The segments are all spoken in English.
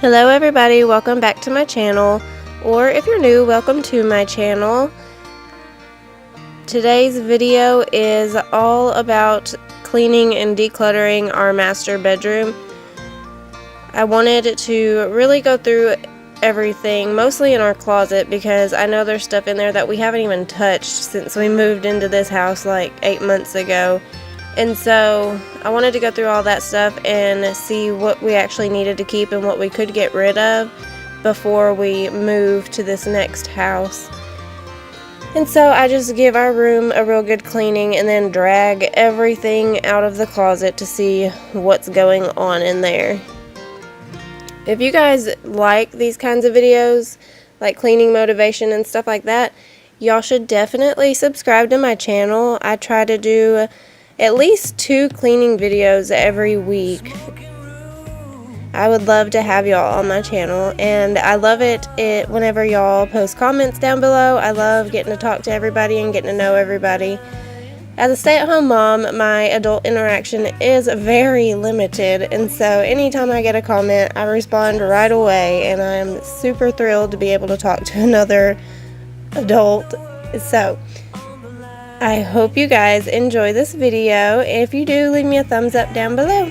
Hello everybody, welcome back to my channel, or if you're new, welcome to my channel. Today's video is all about cleaning and decluttering our master bedroom. I wanted to really go through everything, mostly in our closet, because I know there's stuff in there that we haven't even touched since we moved into this house like 8 months ago. And so I wanted to go through all that stuff and see what we actually needed to keep and what we could get rid of before we move to this next house. And so I just give our room a real good cleaning and then drag everything out of the closet to see what's going on in there. If you guys like these kinds of videos, like cleaning motivation and stuff like that, y'all should definitely subscribe to my channel. I try to do at least 2 cleaning videos every week. I would love to have y'all on my channel, and I love it whenever y'all post comments down below. I love getting to talk to everybody and getting to know everybody. As a stay-at-home mom, my adult interaction is very limited, and so anytime I get a comment, I respond right away, and I'm super thrilled to be able to talk to another adult. So I hope you guys enjoy this video. If you do, leave me a thumbs up down below.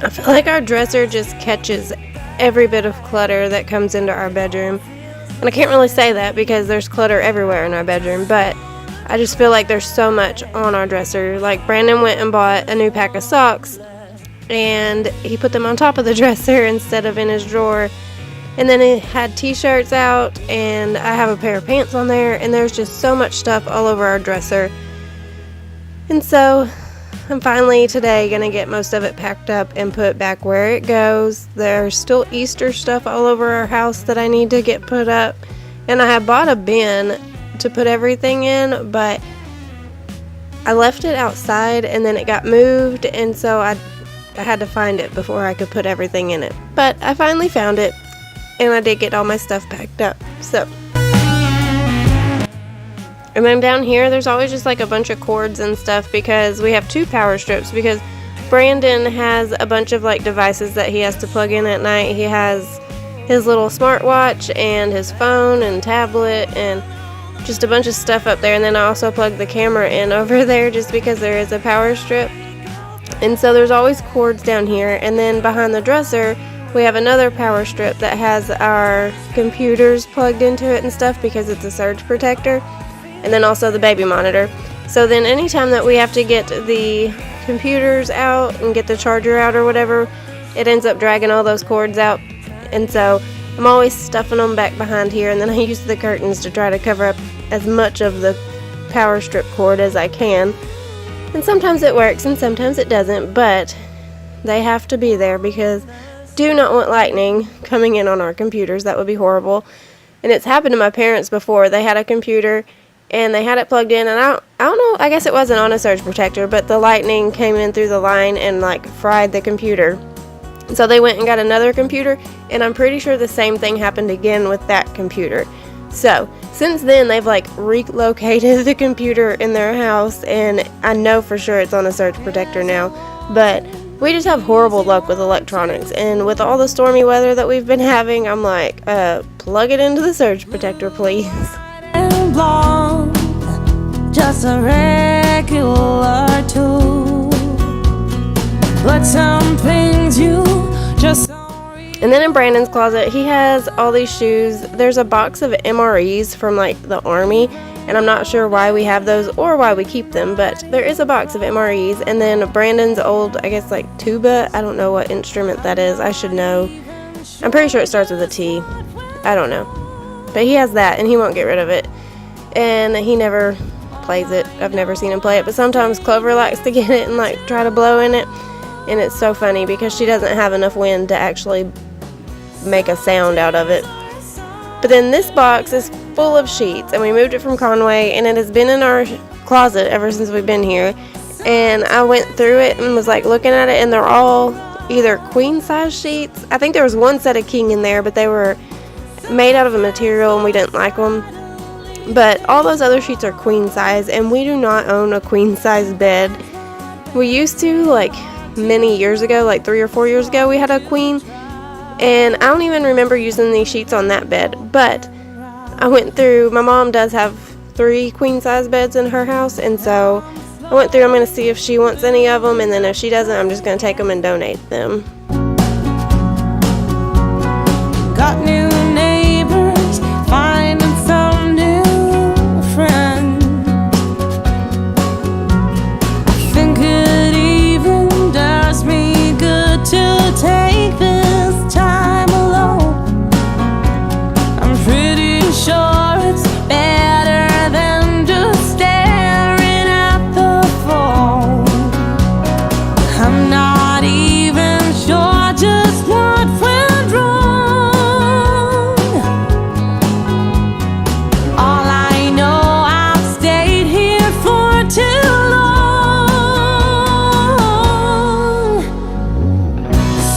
I feel like our dresser just catches every bit of clutter that comes into our bedroom. And I can't really say that because there's clutter everywhere in our bedroom, but I just feel like there's so much on our dresser. Like Brandon went and bought a new pack of socks and he put them on top of the dresser instead of in his drawer. And then he had t-shirts out, and I have a pair of pants on there, and there's just so much stuff all over our dresser. And so I'm finally today gonna get most of it packed up and put back where it goes. There's still Easter stuff all over our house that I need to get put up, and I had bought a bin to put everything in, but I left it outside and then it got moved, and so I had to find it before I could put everything in it. But I finally found it, and I did get all my stuff packed up. So, and then down here there's always just like a bunch of cords and stuff because we have 2 power strips, because Brandon has a bunch of like devices that he has to plug in at night. He has his little smartwatch and his phone and tablet and just a bunch of stuff up there, and then I also plug the camera in over there just because there is a power strip. And so there's always cords down here, and then behind the dresser we have another power strip that has our computers plugged into it and stuff because it's a surge protector, and then also the baby monitor. So then anytime that we have to get the computers out and get the charger out or whatever, it ends up dragging all those cords out, and so I'm always stuffing them back behind here, and then I use the curtains to try to cover up as much of the power strip cord as I can. And sometimes it works and sometimes it doesn't, but they have to be there because do not want lightning coming in on our computers. That would be horrible. And it's happened to my parents before. They had a computer and they had it plugged in, and I don't know, I guess it wasn't on a surge protector, but the lightning came in through the line and like fried the computer. So they went and got another computer, and I'm pretty sure the same thing happened again with that computer. So since then they've like relocated the computer in their house, and I know for sure it's on a surge protector now. But we just have horrible luck with electronics, and with all the stormy weather that we've been having, I'm like, plug it into the surge protector, please. Just a regular tool, but some things you just. And then in Brandon's closet, he has all these shoes. There's a box of MREs from like the Army, and I'm not sure why we have those or why we keep them, but there is a box of MREs. And then Brandon's old, I guess like tuba. I don't know what instrument that is. I should know. I'm pretty sure it starts with a T. I don't know. But he has that, and he won't get rid of it. And he never plays it. I've never seen him play it, but sometimes Clover likes to get it and like try to blow in it. And it's so funny because she doesn't have enough wind to actually make a sound out of it. But then this box is full of sheets, and we moved it from Conway, and it has been in our closet ever since we've been here. And I went through it and was like looking at it, and they're all either queen size sheets. I think there was one set of king in there, but they were made out of a material and we didn't like them. But all those other sheets are queen size, and we do not own a queen size bed. We used to, like many years ago, like 3 or 4 years ago, we had a queen. And I don't even remember using these sheets on that bed, but I went through, my mom does have 3 queen size beds in her house, and so I went through, I'm going to see if she wants any of them, and then if she doesn't, I'm just going to take them and donate them. Got new neighbors, finding some new friends. I think it even does me good to take this time alone. I'm pretty sure it's better than just staring at the phone. I'm not even sure just what went wrong. All I know, I've stayed here for too long.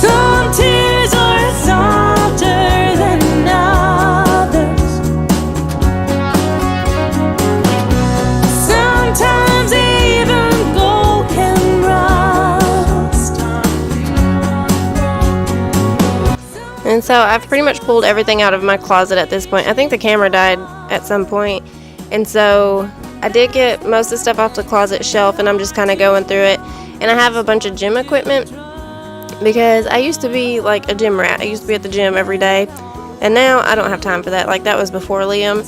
Some tears are softer than others. Sometimes even gold can rust. And so I've pretty much pulled everything out of my closet at this point. I think the camera died at some point. And so I did get most of the stuff off the closet shelf, and I'm just kind of going through it. And I have a bunch of gym equipment because I used to be like a gym rat. I used to be at the gym every day. And now I don't have time for that. Like that was before Liam.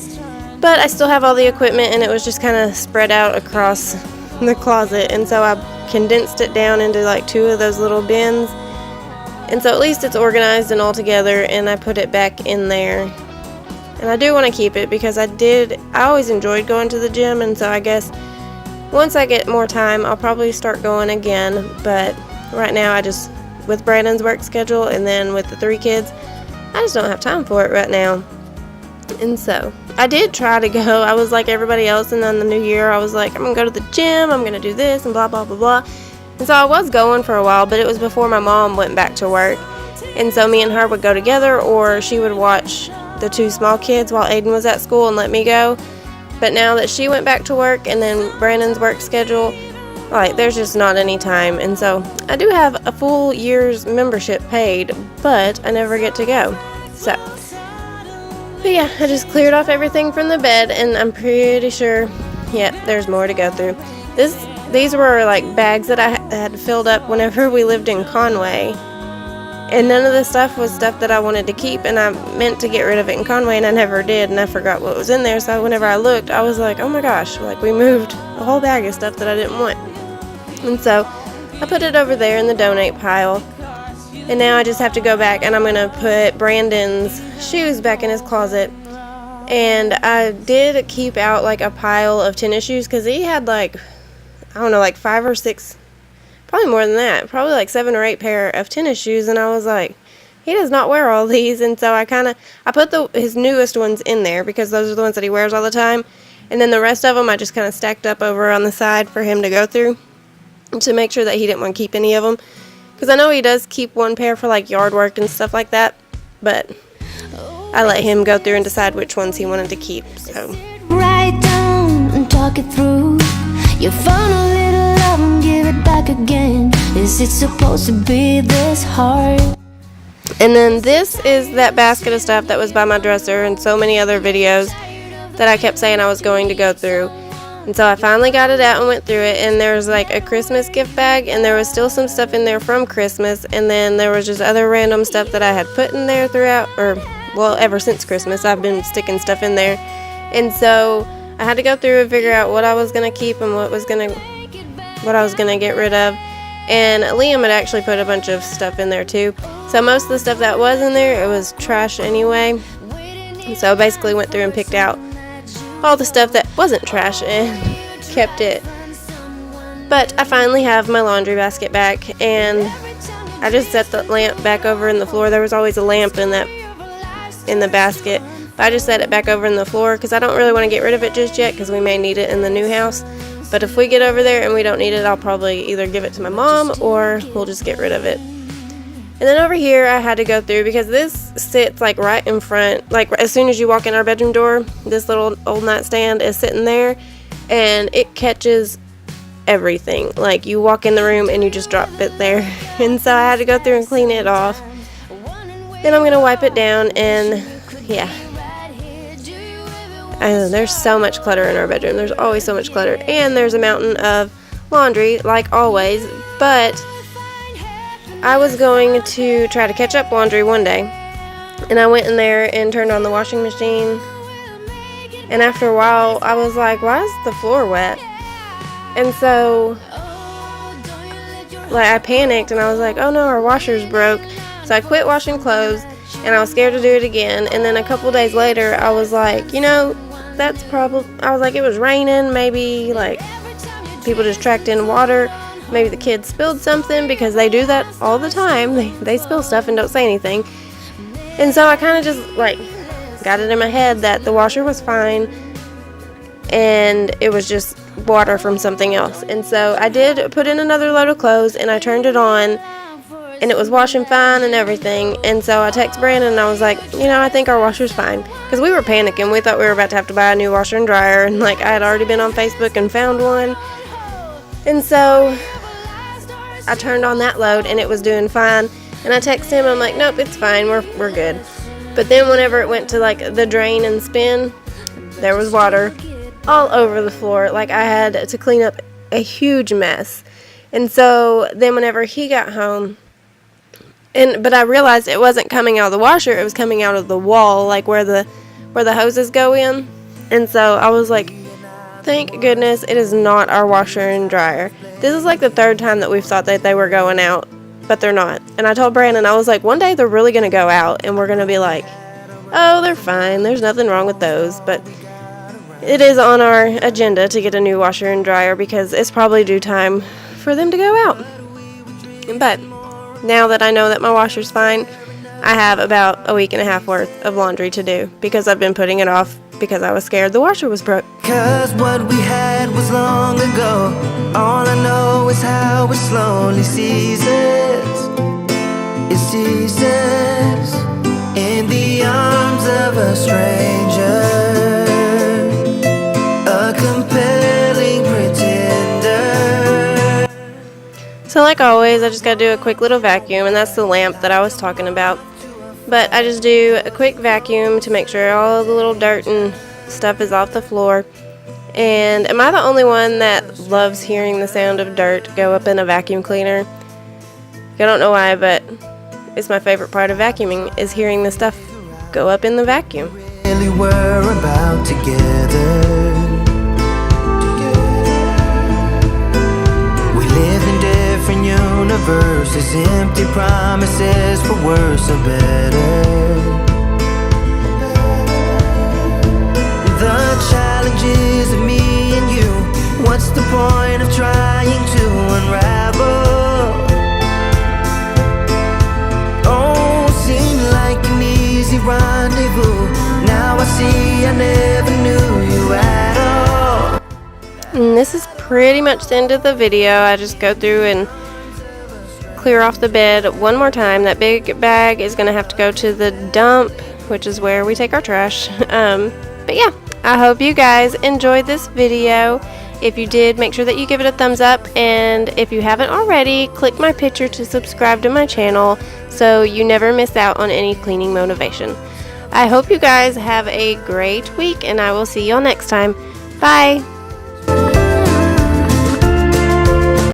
But I still have all the equipment, and it was just kind of spread out across the closet. And so I condensed it down into like 2 of those little bins. And so at least it's organized and all together, and I put it back in there. And I do want to keep it because I always enjoyed going to the gym, and so I guess once I get more time, I'll probably start going again. But right now, with Brandon's work schedule and then with the 3 kids, I just don't have time for it right now. And so I did try to go. I was like everybody else, and then the new year, I was like, I'm going to go to the gym, I'm going to do this, and blah, blah, blah, blah. And so I was going for a while, but it was before my mom went back to work. And so me and her would go together, or she would watch the 2 small kids while Aiden was at school and let me go. But now that she went back to work and then Brandon's work schedule, like there's just not any time. And so I do have a full year's membership paid, but I never get to go. So, but yeah, I just cleared off everything from the bed, and I'm pretty sure, yeah, there's more to go through. These were like bags that I had filled up whenever we lived in Conway, and none of the stuff was stuff that I wanted to keep, and I meant to get rid of it in Conway, and I never did, and I forgot what was in there. So whenever I looked, I was like, oh my gosh, like we moved a whole bag of stuff that I didn't want. And so I put it over there in the donate pile, and now I just have to go back, and I'm gonna put Brandon's shoes back in his closet. And I did keep out like a pile of tennis shoes because he had like, I don't know, like 5 or 6, probably more than that, probably like 7 or 8 pair of tennis shoes. And I was like, he does not wear all these. And so I put his newest ones in there because those are the ones that he wears all the time. And then the rest of them I just kind of stacked up over on the side for him to go through to make sure that he didn't want to keep any of them. Because I know he does keep 1 pair for like yard work and stuff like that. But I let him go through and decide which ones he wanted to keep. So write down and talk it through. You found a little love and give it back again. Is it supposed to be this hard? And then this is that basket of stuff that was by my dresser and so many other videos that I kept saying I was going to go through. And so I finally got it out and went through it, and there was like a Christmas gift bag, and there was still some stuff in there from Christmas, and then there was just other random stuff that I had put in there throughout, or well, ever since Christmas I've been sticking stuff in there. And so I had to go through and figure out what I was going to keep and what I was going to get rid of. And Liam had actually put a bunch of stuff in there too. So most of the stuff that was in there, it was trash anyway. So I basically went through and picked out all the stuff that wasn't trash and kept it. But I finally have my laundry basket back, and I just set the lamp back over in the floor. There was always a lamp in the basket, but I just set it back over in the floor because I don't really want to get rid of it just yet because we may need it in the new house. But if we get over there and we don't need it, I'll probably either give it to my mom or we'll just get rid of it. And then over here I had to go through because this sits like right in front, like as soon as you walk in our bedroom door, this little old nightstand is sitting there, and it catches everything. Like you walk in the room and you just drop it there. And so I had to go through and clean it off. Then I'm going to wipe it down, and yeah. There's so much clutter in our bedroom. There's always so much clutter. And there's a mountain of laundry, like always. But I was going to try to catch up laundry one day. And I went in there and turned on the washing machine. And after a while, I was like, why is the floor wet? And so, like, I panicked and I was like, oh no, our washer's broke. So I quit washing clothes, and I was scared to do it again. And then a couple days later, I was like, you know, that's probably, I was like, it was raining, maybe like people just tracked in water, maybe the kids spilled something, because they do that all the time. They spill stuff and don't say anything. And so I kind of just like got it in my head that the washer was fine and it was just water from something else. And so I did put in another load of clothes, and I turned it on, and it was washing fine and everything. And so I texted Brandon and I was like, you know, I think our washer's fine, because we were panicking. We thought we were about to have to buy a new washer and dryer, and like I had already been on Facebook and found one. And so I turned on that load and it was doing fine, and I texted him, I'm like, nope, it's fine, we're good. But then whenever it went to like the drain and spin, there was water all over the floor. Like I had to clean up a huge mess. And so then whenever he got home, but I realized it wasn't coming out of the washer, it was coming out of the wall, like where the hoses go in. And so I was like, thank goodness it is not our washer and dryer. This is like the third time that we've thought that they were going out, but they're not. And I told Brandon, I was like, one day they're really going to go out and we're going to be like, oh, they're fine, there's nothing wrong with those. But it is on our agenda to get a new washer and dryer because it's probably due time for them to go out. But now that I know that my washer's fine, I have about a week and a half worth of laundry to do because I've been putting it off because I was scared the washer was broke. 'Cause what we had was long ago. All I know is how it slowly ceases. It ceases in the arms of a stranger, a compelling pretender. So like always, I just gotta do a quick little vacuum, and that's the lamp that I was talking about. But I just do a quick vacuum to make sure all the little dirt and stuff is off the floor. And am I the only one that loves hearing the sound of dirt go up in a vacuum cleaner? I don't know why, but it's my favorite part of vacuuming, is hearing the stuff go up in the vacuum. Really we're about together. We live in different universes, empty promises for worse or better. The challenges of me and you, what's the point of trying to unravel? Oh, seemed like an easy rendezvous. Now I see I never knew you at all. And this is pretty much the end of the video. I just go through and clear off the bed one more time. That big bag is going to have to go to the dump, which is where we take our trash. But yeah, I hope you guys enjoyed this video. If you did, make sure that you give it a thumbs up, and if you haven't already, click my picture to subscribe to my channel so you never miss out on any cleaning motivation. I hope you guys have a great week, and I will see y'all next time. Bye!